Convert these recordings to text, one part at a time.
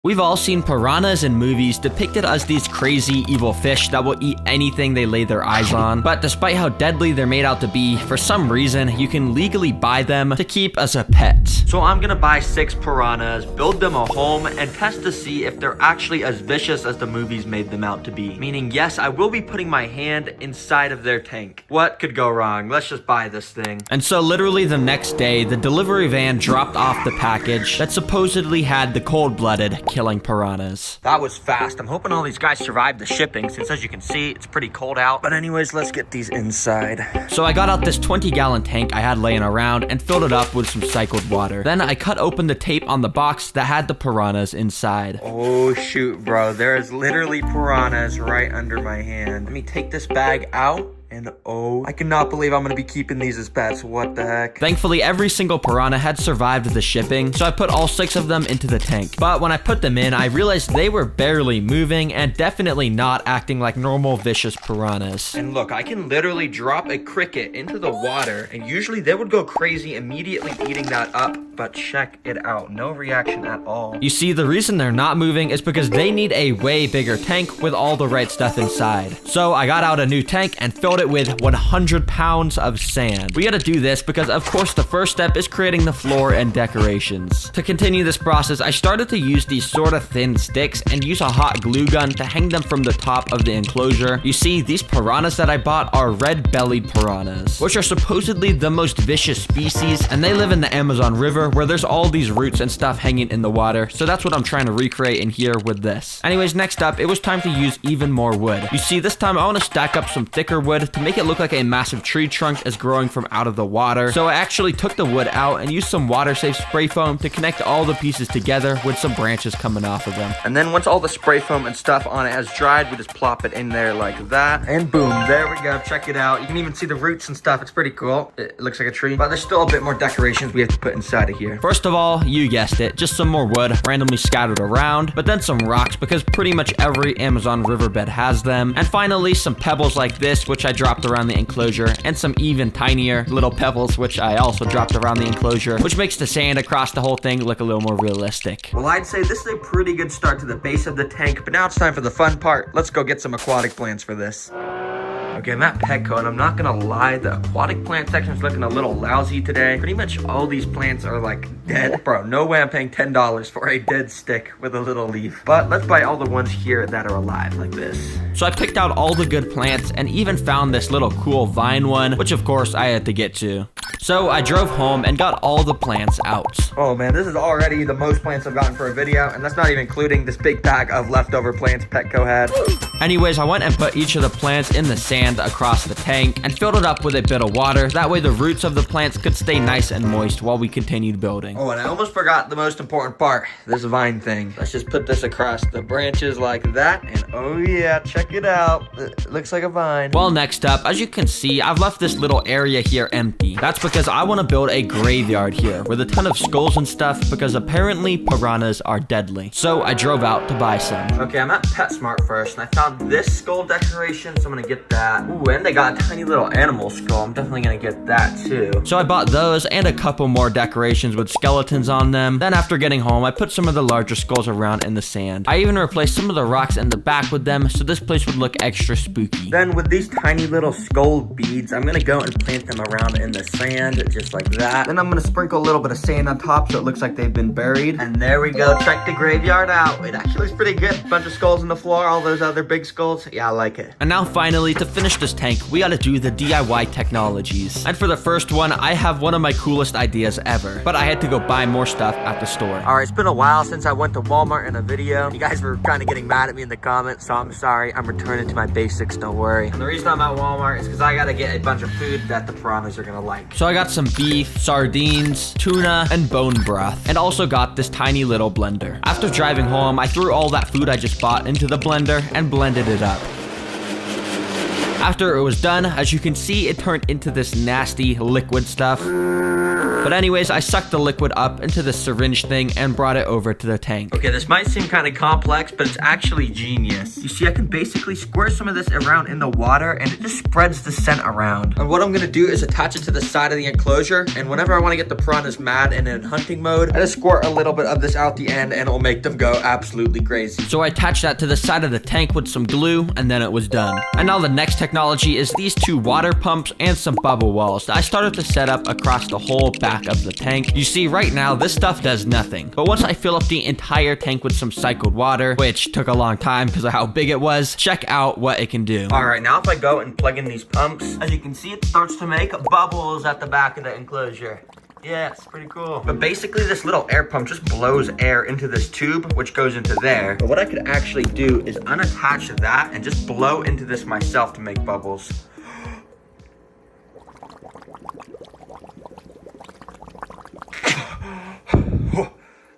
We've all seen piranhas in movies depicted as these crazy, evil fish that will eat anything they lay their eyes on. But despite how deadly they're made out to be, for some reason, you can legally buy them to keep as a pet. So I'm gonna buy 6 piranhas, build them a home, and test to see if they're actually as vicious as the movies made them out to be. Meaning, yes, I will be putting my hand inside of their tank. What could go wrong? Let's just buy this thing. And so literally the next day, the delivery van dropped off the package that supposedly had the cold-blooded killing piranhas. That was fast. I'm hoping all these guys survived the shipping, since as you can see, it's pretty cold out. But anyways, let's get these inside. So I got out this 20-gallon tank I had laying around and filled it up with some cycled water. Then I cut open the tape on the box that had the piranhas inside. Oh shoot, bro. There is literally piranhas right under my hand. Let me take this bag out. And oh, I cannot believe I'm gonna be keeping these as pets. What the heck? Thankfully, every single piranha had survived the shipping, so I put all 6 of them into the tank. But when I put them in, I realized they were barely moving and definitely not acting like normal vicious piranhas. And look, I can literally drop a cricket into the water, and usually they would go crazy immediately eating that up. But check it out, no reaction at all. You see, the reason they're not moving is because they need a way bigger tank with all the right stuff inside. So I got out a new tank and filled it with 100 pounds of sand. We gotta do this because of course the first step is creating the floor and decorations. To continue this process, I started to use these sort of thin sticks and use a hot glue gun to hang them from the top of the enclosure. You see, these piranhas that I bought are red-bellied piranhas, which are supposedly the most vicious species, and they live in the Amazon River where there's all these roots and stuff hanging in the water. So that's what I'm trying to recreate in here with this. Anyways, next up, it was time to use even more wood. You see, this time I want to stack up some thicker wood to make it look like a massive tree trunk is growing from out of the water. So I actually took the wood out and used some water-safe spray foam to connect all the pieces together with some branches coming off of them. And then once all the spray foam and stuff on it has dried, we just plop it in there like that. And boom, there we go. Check it out. You can even see the roots and stuff. It's pretty cool. It looks like a tree, but there's still a bit more decorations we have to put inside of here. First of all, you guessed it, just some more wood randomly scattered around, but then some rocks because pretty much every Amazon riverbed has them. And finally, some pebbles like this, which I dropped around the enclosure, and some even tinier little pebbles, which I also dropped around the enclosure, which makes the sand across the whole thing look a little more realistic. Well, I'd say this is a pretty good start to the base of the tank, but now it's time for the fun part. Let's go get some aquatic plants for this. Okay, I'm at Petco, and I'm not gonna lie, the aquatic plant section is looking a little lousy today. Pretty much all these plants are like dead. Bro, no way I'm paying $10 for a dead stick with a little leaf. But let's buy all the ones here that are alive like this. So I picked out all the good plants and even found this little cool vine one, which of course I had to get to. So I drove home and got all the plants out. Oh man, this is already the most plants I've gotten for a video, and that's not even including this big bag of leftover plants Petco had. Anyways, I went and put each of the plants in the sand across the tank and filled it up with a bit of water. That way the roots of the plants could stay nice and moist while we continued building. Oh, and I almost forgot the most important part, this vine thing. Let's just put this across the branches like that, and oh yeah, check it out. It looks like a vine. Well, next up, as you can see, I've left this little area here empty. That's because I want to build a graveyard here with a ton of skulls and stuff because apparently piranhas are deadly. So I drove out to buy some. Okay, I'm at PetSmart first, and I found this skull decoration, so I'm gonna get that. Ooh, and they got a tiny little animal skull. I'm definitely gonna get that too. So I bought those and a couple more decorations with skeletons on them. Then after getting home, I put some of the larger skulls around in the sand. I even replaced some of the rocks in the back with them, so this place would look extra spooky. Then with these tiny little skull beads, I'm gonna go and plant them around in the sand, just like that. Then I'm gonna sprinkle a little bit of sand on top so it looks like they've been buried. And there we go, check the graveyard out. It actually looks pretty good. Bunch of skulls on the floor, all those other big skulls. Yeah, I like it. And now finally, to finish this tank, we gotta do the DIY technologies. And for the first one, I have one of my coolest ideas ever, but I had to go buy more stuff at the store. All right, it's been a while since I went to Walmart in a video. You guys were kind of getting mad at me in the comments, so I'm sorry. I'm returning to my basics, don't worry. And the reason I'm at Walmart is because I gotta get a bunch of food that the piranhas are gonna like. So I got some beef, sardines, tuna, and bone broth, and also got this tiny little blender. After driving home, I threw all that food I just bought into the blender and blended it up. After it was done, as you can see, it turned into this nasty liquid stuff. But anyways, I sucked the liquid up into the syringe thing and brought it over to the tank. Okay, this might seem kind of complex, but it's actually genius. You see, I can basically squirt some of this around in the water and it just spreads the scent around. And what I'm gonna do is attach it to the side of the enclosure, and whenever I want to get the piranhas mad and in hunting mode, I just squirt a little bit of this out the end and it'll make them go absolutely crazy. So I attached that to the side of the tank with some glue, and then it was done. And now the next technology is these two water pumps and some bubble walls that I started to set up across the whole back of the tank. You see, right now this stuff does nothing, but once I fill up the entire tank with some cycled water, which took a long time because of how big it was, check out what it can do. All right, now if I go and plug in these pumps, as you can see, it starts to make bubbles at the back of the enclosure. Yeah, it's pretty cool. But basically this little air pump just blows air into this tube, which goes into there. But what I could actually do is unattach that and just blow into this myself to make bubbles.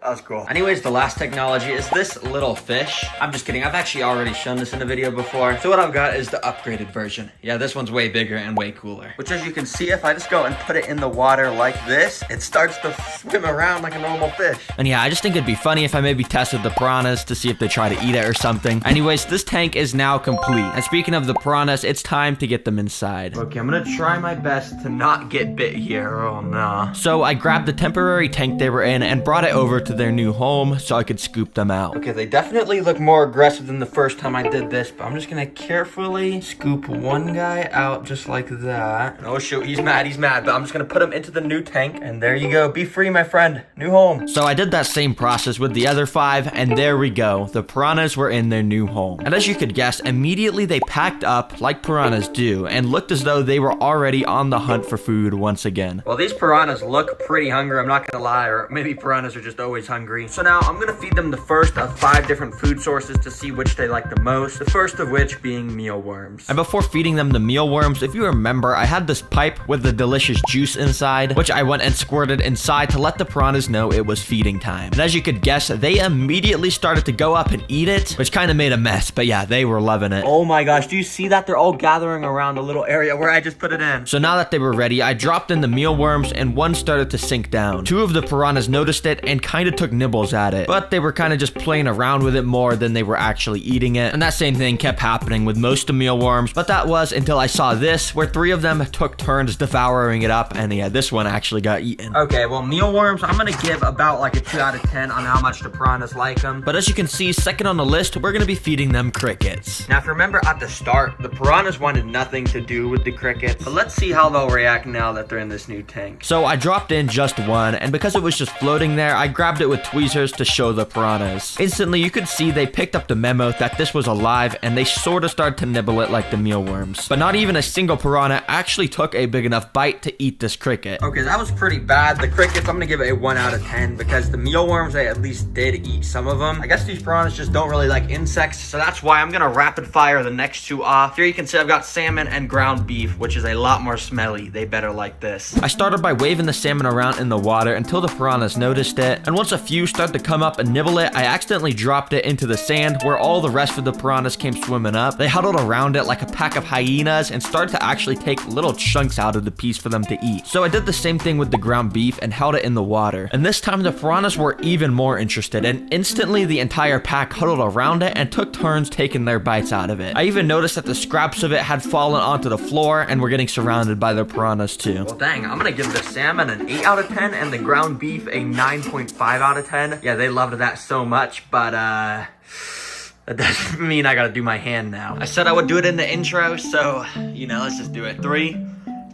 That was cool. Anyways, the last technology is this little fish. I'm just kidding. I've actually already shown this in a video before. So what I've got is the upgraded version. Yeah, this one's way bigger and way cooler. Which, as you can see, if I just go and put it in the water like this, it starts to swim around like a normal fish. And yeah, I just think it'd be funny if I maybe tested the piranhas to see if they try to eat it or something. Anyways, this tank is now complete. And speaking of the piranhas, it's time to get them inside. Okay, I'm gonna try my best to not get bit here. Oh no. So I grabbed the temporary tank they were in and brought it over to their new home so I could scoop them out. Okay, they definitely look more aggressive than the first time I did this, but I'm just gonna carefully scoop one guy out just like that. Oh shoot, he's mad, but I'm just gonna put him into the new tank, and there you go. Be free, my friend. New home. So I did that same process with the other 5, and there we go. The piranhas were in their new home. And as you could guess, immediately they packed up like piranhas do and looked as though they were already on the hunt for food once again. Well, these piranhas look pretty hungry, I'm not gonna lie, or maybe piranhas are just always hungry. So now I'm gonna feed them the first of 5 different food sources to see which they like the most, the first of which being mealworms. And before feeding them the mealworms, if you remember, I had this pipe with the delicious juice inside, which I went and squirted inside to let the piranhas know it was feeding time. And as you could guess, they immediately started to go up and eat it, which kind of made a mess, but yeah, they were loving it. Oh my gosh, do you see that? They're all gathering around a little area where I just put it in. So now that they were ready, I dropped in the mealworms and one started to sink down. 2 of the piranhas noticed it and kind of took nibbles at it, but they were kind of just playing around with it more than they were actually eating it. And that same thing kept happening with most of mealworms, but that was until I saw this, where 3 of them took turns devouring it up, and yeah, this one actually got eaten. Okay, well, mealworms, I'm gonna give about like a 2 out of 10 on how much the piranhas like them. But as you can see, second on the list, we're gonna be feeding them crickets. Now, if you remember at the start, the piranhas wanted nothing to do with the crickets, but let's see how they'll react now that they're in this new tank. So I dropped in just one, and because it was just floating there, I grabbed it with tweezers to show the piranhas. Instantly, you could see they picked up the memo that this was alive, and they sort of started to nibble it like the mealworms. But not even a single piranha actually took a big enough bite to eat this cricket. Okay, that was pretty bad. The crickets, I'm gonna give it a 1 out of 10 because the mealworms, they at least did eat some of them. I guess these piranhas just don't really like insects, so that's why I'm gonna rapid fire the next 2 off. Here you can see I've got salmon and ground beef, which is a lot more smelly. They better like this. I started by waving the salmon around in the water until the piranhas noticed it, and once a few started to come up and nibble it, I accidentally dropped it into the sand where all the rest of the piranhas came swimming up. They huddled around it like a pack of hyenas and started to actually take little chunks out of the piece for them to eat. So I did the same thing with the ground beef and held it in the water. And this time the piranhas were even more interested, and instantly the entire pack huddled around it and took turns taking their bites out of it. I even noticed that the scraps of it had fallen onto the floor and were getting surrounded by the piranhas too. Well, dang, I'm gonna give the salmon an 8 out of 10 and the ground beef a 9.5 out of 10. Yeah, they loved that so much, but that doesn't mean I gotta do my hand now. I said I would do it in the intro, so, you know, let's just do it. 3,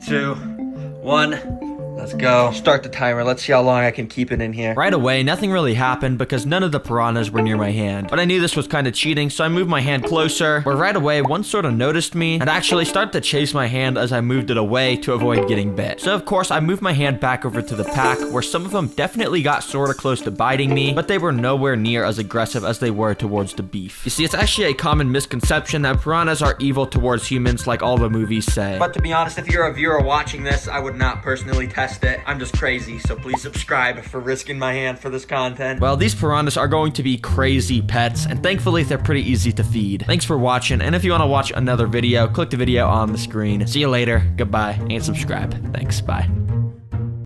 2, 1. Let's go. Start the timer. Let's see how long I can keep it in here. Right away, nothing really happened because none of the piranhas were near my hand. But I knew this was kind of cheating, so I moved my hand closer, where right away, one sort of noticed me and actually started to chase my hand as I moved it away to avoid getting bit. So of course, I moved my hand back over to the pack, where some of them definitely got sort of close to biting me, but they were nowhere near as aggressive as they were towards the beef. You see, it's actually a common misconception that piranhas are evil towards humans like all the movies say. But to be honest, if you're a viewer watching this, I would not personally test it. I'm just crazy, so please subscribe for risking my hand for this content. Well, these piranhas are going to be crazy pets, and thankfully they're pretty easy to feed. Thanks for watching, and if you want to watch another video, click the video on the screen. See you later, goodbye, and subscribe. Thanks, bye.